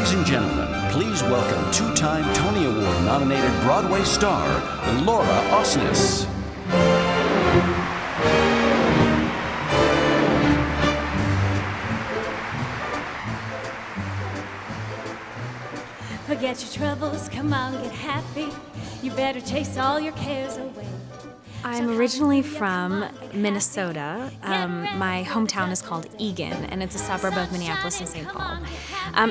Ladies and gentlemen, please welcome two-time Tony Award-nominated Broadway star, Laura Osnes. Forget your troubles, come on, get happy. You better chase all your cares away. I'm originally from Minnesota. My hometown is called Eagan, and it's a suburb of Minneapolis and St. Paul.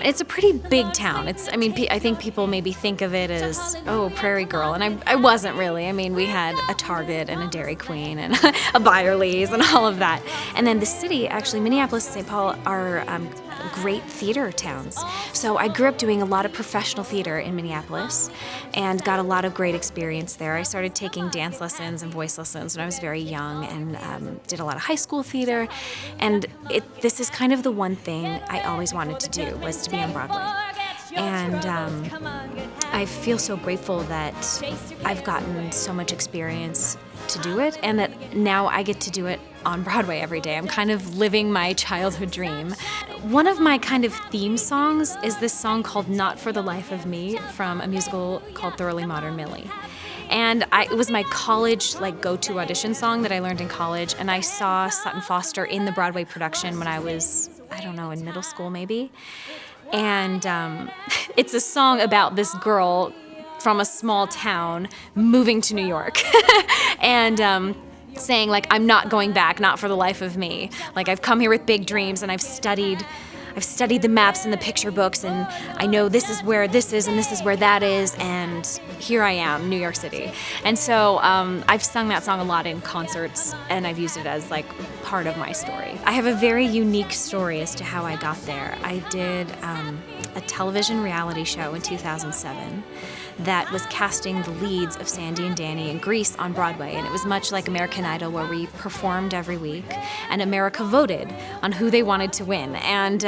It's a pretty big town. I think people maybe think of it as, oh, Prairie Girl, and I wasn't really. I mean, we had a Target and a Dairy Queen and a Byerly's and all of that. And then the city, actually, Minneapolis and St. Paul are great theater towns. So I grew up doing a lot of professional theater in Minneapolis and got a lot of great experience there. I started taking dance lessons and voice lessons when I was very young and did a lot of high school theater. And this is kind of the one thing I always wanted to do, was to be on Broadway. And I feel so grateful that I've gotten so much experience to do it, and that now I get to do it on Broadway every day. I'm kind of living my childhood dream. One of my kind of theme songs is this song called Not for the Life of Me from a musical called Thoroughly Modern Millie. And it was my college go-to audition song that I learned in college, and I saw Sutton Foster in the Broadway production when I was, I don't know, in middle school maybe. And it's a song about this girl from a small town moving to New York and saying, I'm not going back, not for the life of me. I've come here with big dreams, and I've studied the maps and the picture books, and I know this is where this is and this is where that is, and here I am, New York City. And so I've sung that song a lot in concerts, and I've used it as part of my story. I have a very unique story as to how I got there. I did a television reality show in 2007 that was casting the leads of Sandy and Danny in Grease on Broadway, and it was much like American Idol, where we performed every week, and America voted on who they wanted to win. And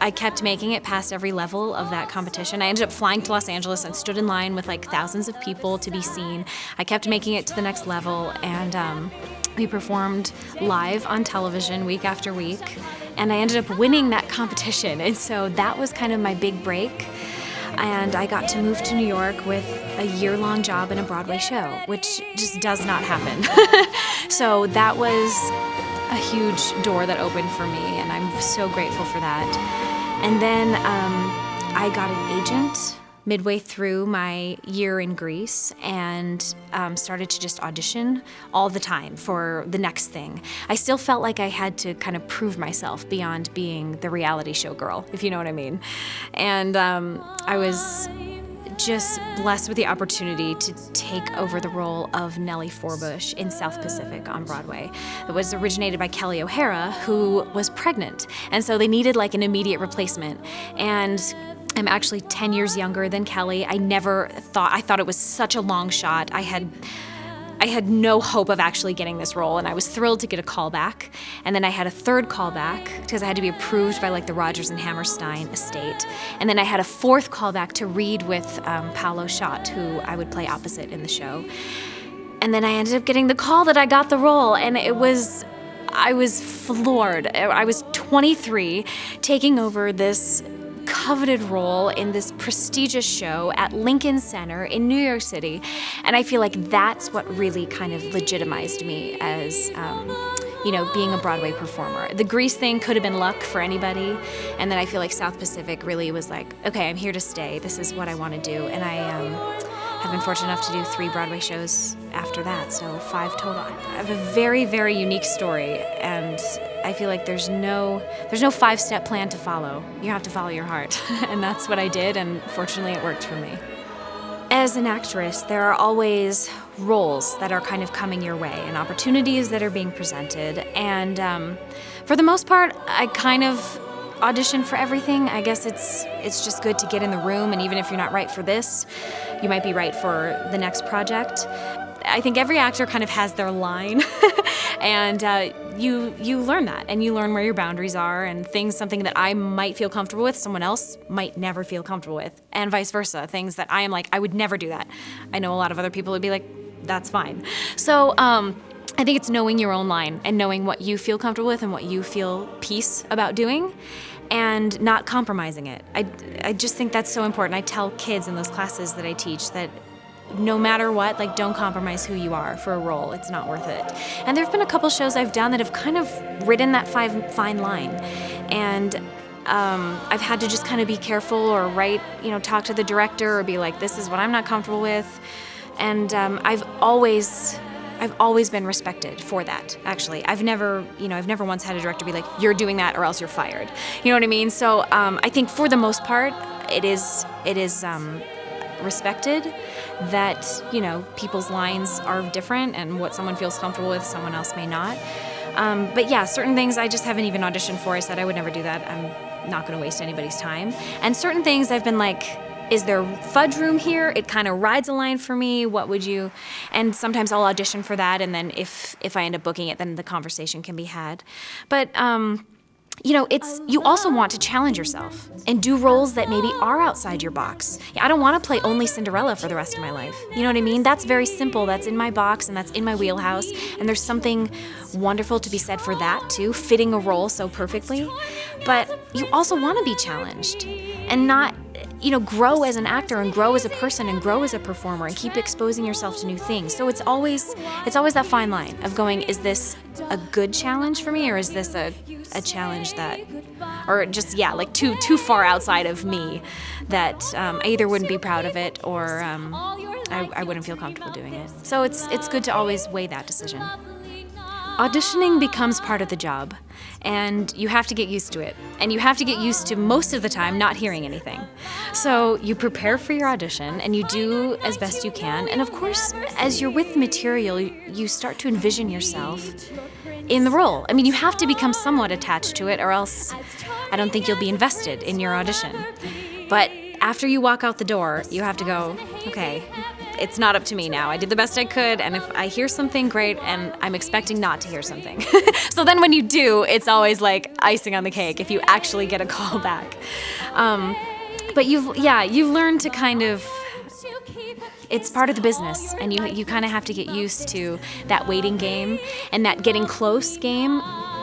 I kept making it past every level of that competition. I ended up flying to Los Angeles and stood in line with thousands of people to be seen. I kept making it to the next level, and we performed live on television week after week, and I ended up winning that competition. And so that was kind of my big break. And I got to move to New York with a year-long job in a Broadway show, which just does not happen. So that was a huge door that opened for me, and I'm so grateful for that. And then I got an agent midway through my year in Greece and started to just audition all the time for the next thing. I still felt like I had to kind of prove myself beyond being the reality show girl, if you know what I mean. And I was just blessed with the opportunity to take over the role of Nellie Forbush in South Pacific on Broadway. It was originated by Kelly O'Hara, who was pregnant, and so they needed an immediate replacement. And I'm actually 10 years younger than Kelly. I thought it was such a long shot. I had no hope of actually getting this role, and I was thrilled to get a call back. And then I had a third call back because I had to be approved by the Rodgers and Hammerstein estate. And then I had a fourth call back to read with Paolo Schott, who I would play opposite in the show. And then I ended up getting the call that I got the role, and I was floored. I was 23, taking over this coveted role in this prestigious show at Lincoln Center in New York City, and I feel like that's what really kind of legitimized me as being a Broadway performer. The Grease thing could have been luck for anybody, and then I feel like South Pacific really was okay, I'm here to stay, this is what I want to do. And I have been fortunate enough to do 3 Broadway shows after that, so 5 total. I have a very, very unique story, and I feel like there's no 5-step plan to follow. You have to follow your heart, and that's what I did, and fortunately it worked for me. As an actress, there are always roles that are kind of coming your way and opportunities that are being presented, and for the most part, I kind of audition for everything. I guess it's just good to get in the room, and even if you're not right for this, you might be right for the next project. I think every actor kind of has their line, and you learn that, and you learn where your boundaries are, and something that I might feel comfortable with, someone else might never feel comfortable with, and vice versa. Things that I am I would never do that. I know a lot of other people would be that's fine. So I think it's knowing your own line and knowing what you feel comfortable with and what you feel peace about doing and not compromising it. I just think that's so important. I tell kids in those classes that I teach that no matter what, like, don't compromise who you are for a role. It's not worth it. And there have been a couple shows I've done that have kind of ridden that fine line. And I've had to just kind of be careful or talk to the director or be like, this is what I'm not comfortable with. And I've always been respected for that, actually. I've never once had a director be like, you're doing that or else you're fired. You know what I mean? So I think for the most part, it is respected that, people's lines are different and what someone feels comfortable with, someone else may not. But yeah, certain things I just haven't even auditioned for. I said I would never do that. I'm not going to waste anybody's time. And certain things I've been like, is there fudge room here? It kind of rides a line for me. What would you? And sometimes I'll audition for that, and then if I end up booking it, then the conversation can be had. But you also want to challenge yourself and do roles that maybe are outside your box. I don't want to play only Cinderella for the rest of my life. You know what I mean? That's very simple. That's in my box and that's in my wheelhouse. And there's something wonderful to be said for that too, fitting a role so perfectly. But you also want to be challenged and not, grow as an actor and grow as a person and grow as a performer and keep exposing yourself to new things. So it's always that fine line of going, is this a good challenge for me or is this a challenge that, or just, like too far outside of me that I either wouldn't be proud of it or I wouldn't feel comfortable doing it. So it's good to always weigh that decision. Auditioning becomes part of the job, and you have to get used to it. And you have to get used to most of the time not hearing anything. So you prepare for your audition, and you do as best you can. And of course, as you're with the material, you start to envision yourself in the role. I mean, you have to become somewhat attached to it, or else I don't think you'll be invested in your audition. But after you walk out the door, you have to go, okay, it's not up to me now. I did the best I could, and if I hear something, great, and I'm expecting not to hear something. So then when you do, it's always like icing on the cake if you actually get a call back. But you've learned to kind of, it's part of the business, and you kind of have to get used to that waiting game and that getting close game,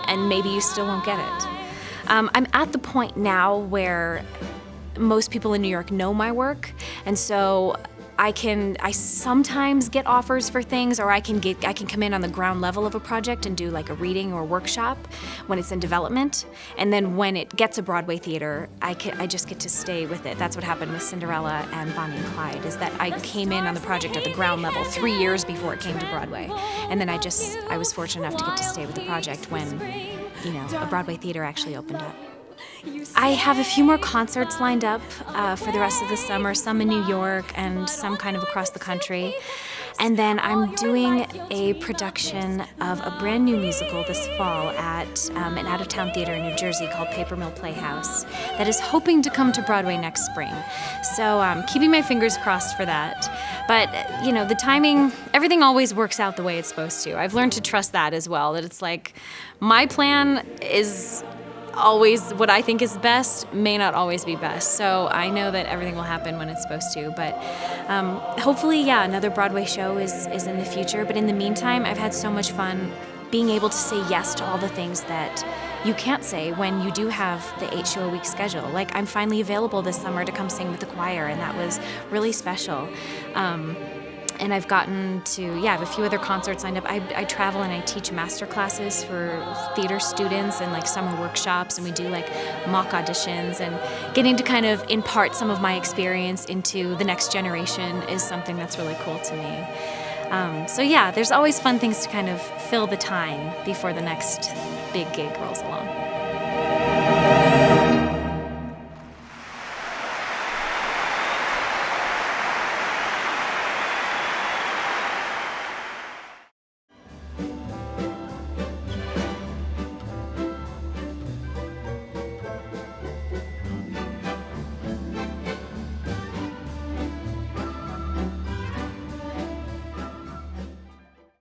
and maybe you still won't get it. I'm at the point now where most people in New York know my work, and so I sometimes get offers for things, or I can come in on the ground level of a project and do like a reading or workshop when it's in development, and then when it gets a Broadway theater, I just get to stay with it. That's what happened with Cinderella and Bonnie and Clyde, is that I came in on the project at the ground level 3 years before it came to Broadway, and then I was fortunate enough to get to stay with the project when a Broadway theater actually opened up. I have a few more concerts lined up for the rest of the summer, some in New York and some kind of across the country. And then I'm doing a production of a brand new musical this fall at an out-of-town theater in New Jersey called Paper Mill Playhouse that is hoping to come to Broadway next spring. So I'm keeping my fingers crossed for that. But, the timing, everything always works out the way it's supposed to. I've learned to trust that as well, that it's like my plan is always what I think is best may not always be best. So I know that everything will happen when it's supposed to. But hopefully, another Broadway show is in the future. But in the meantime, I've had so much fun being able to say yes to all the things that you can't say when you do have the 8-show-a-week schedule. Like, I'm finally available this summer to come sing with the choir, and that was really special. And I've gotten to, I have a few other concerts lined up. I travel and I teach master classes for theater students and like summer workshops, and we do like mock auditions, and getting to kind of impart some of my experience into the next generation is something that's really cool to me. There's always fun things to kind of fill the time before the next big gig rolls along.